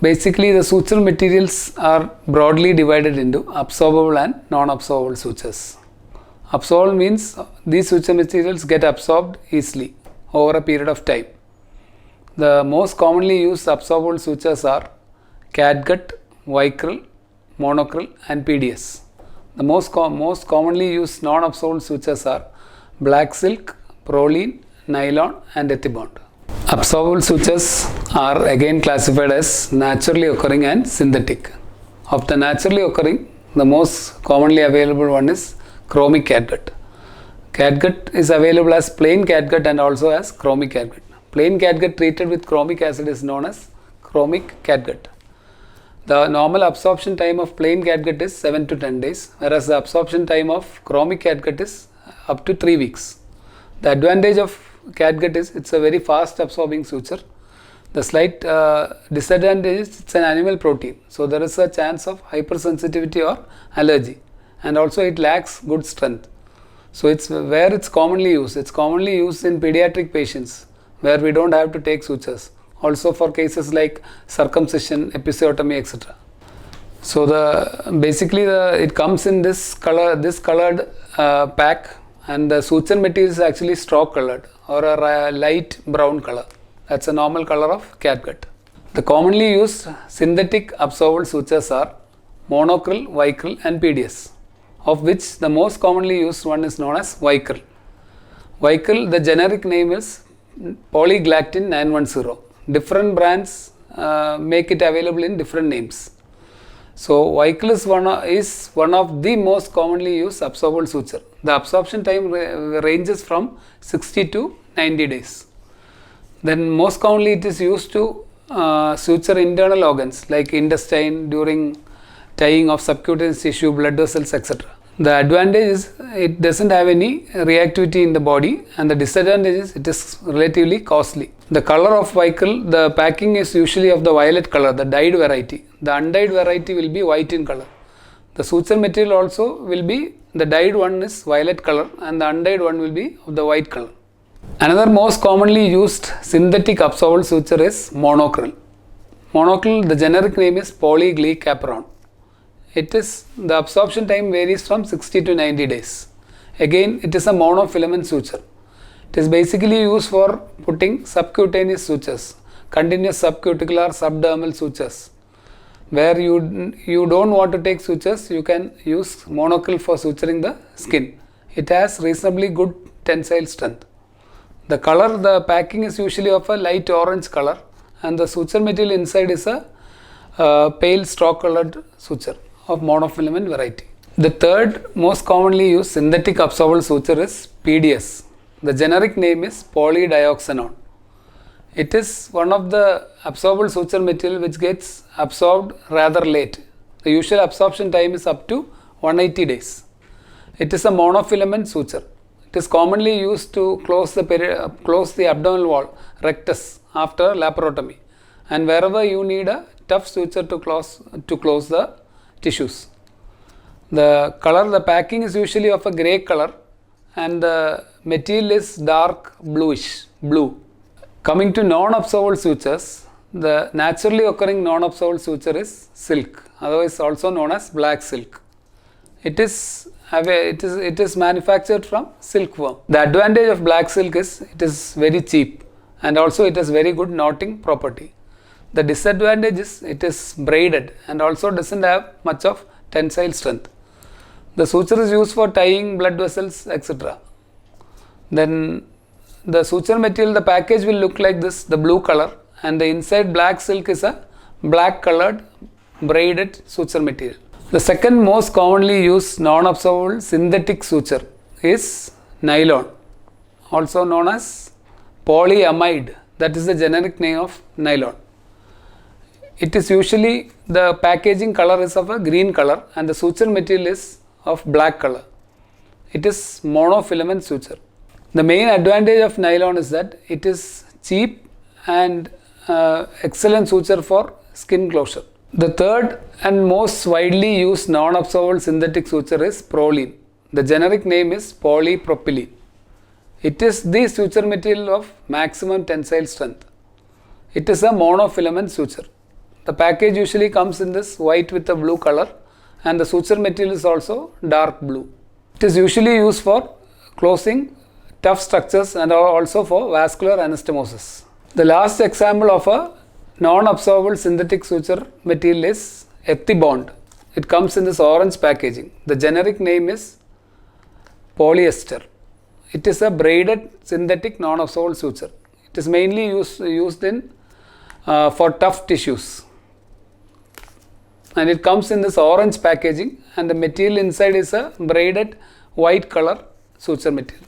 Basically, the suture materials are broadly divided into absorbable and non-absorbable sutures. Absorbable means these suture materials get absorbed easily over a period of time. The most commonly used absorbable sutures are catgut, vicryl, monocryl and PDS. The most commonly used non-absorbable sutures are black silk, proline, nylon and ethibond. Absorbable sutures are again classified as naturally occurring and synthetic. Of the naturally occurring, the most commonly available one is chromic catgut. Catgut is available as plain catgut and also as chromic catgut. Plain catgut treated with chromic acid is known as chromic catgut. The normal absorption time of plain catgut is 7 to 10 days, whereas the absorption time of chromic catgut is up to 3 weeks. The advantage of catgut is it's a very fast absorbing suture. The slight disadvantage is it's an animal protein, so there is a chance of hypersensitivity or allergy, and also it lacks good strength. So it's where it's commonly used. It's commonly used in pediatric patients where we don't have to take sutures. Also for cases like circumcision, episiotomy, etc. So it comes in this colored pack, and the suture material is actually straw colored or a light brown color. That's a normal color of catgut. The commonly used synthetic absorbable sutures are monocryl, vicryl and PDS, of which the most commonly used one is known as vicryl. Vicryl, the generic name is polyglactin 910. Different brands make it available in different names. So vicryl is one of the most commonly used absorbable suture. The absorption time ranges from 60 to 90 days. Then most commonly it is used to suture internal organs like intestine during tying of subcutaneous tissue, blood vessels, etc. The advantage is it doesn't have any reactivity in the body, and the disadvantage is it is relatively costly. The color of vicryl, the packing is usually of the violet color, the dyed variety. The undyed variety will be white in color. The suture material also will be, the dyed one is violet color and the undyed one will be of the white color. Another most commonly used synthetic absorbable suture is monocryl. Monocryl, the generic name is polyglycaperon. The absorption time varies from 60 to 90 days. Again, it is a monofilament suture. It is basically used for putting subcutaneous sutures, continuous subcuticular subdermal sutures. Where you don't want to take sutures, you can use monocryl for suturing the skin. It has reasonably good tensile strength. The color, the packing is usually of a light orange color, and the suture material inside is a pale straw colored suture of monofilament variety. The third most commonly used synthetic absorbable suture is PDS. The generic name is polydioxanone. It is one of the absorbable suture material which gets absorbed rather late. The usual absorption time is up to 180 days. It is a monofilament suture. It is commonly used to close the abdominal wall, rectus, after laparotomy, and wherever you need a tough suture to close the tissues. The color, the packing is usually of a grey color, and the material is dark blue. Coming to non-absorbable sutures, the naturally occurring non-absorbable suture is silk, otherwise also known as black silk. It is manufactured from silkworm. The advantage of black silk is it is very cheap, and also it has very good knotting property. The disadvantage is it is braided and also doesn't have much of tensile strength. The suture is used for tying blood vessels, etc. Then the suture material, the package will look like this, the blue color, and the inside black silk is a black colored braided suture material. The second most commonly used non-absorbable synthetic suture is nylon, also known as polyamide. That is the generic name of nylon. It is usually, the packaging color is of a green color and the suture material is of black color. It is monofilament suture. The main advantage of nylon is that it is cheap and excellent suture for skin closure. The third and most widely used non-absorbable synthetic suture is proline. The generic name is polypropylene. It is the suture material of maximum tensile strength. It is a monofilament suture. The package usually comes in this white with a blue color, and the suture material is also dark blue. It is usually used for closing tough structures and also for vascular anastomosis. The last example of a non-absorbable synthetic suture material is Ethibond. It comes in this orange packaging. The generic name is polyester. It is a braided synthetic non-absorbable suture. It is mainly used in for tough tissues, and it comes in this orange packaging, and the material inside is a braided white color suture material.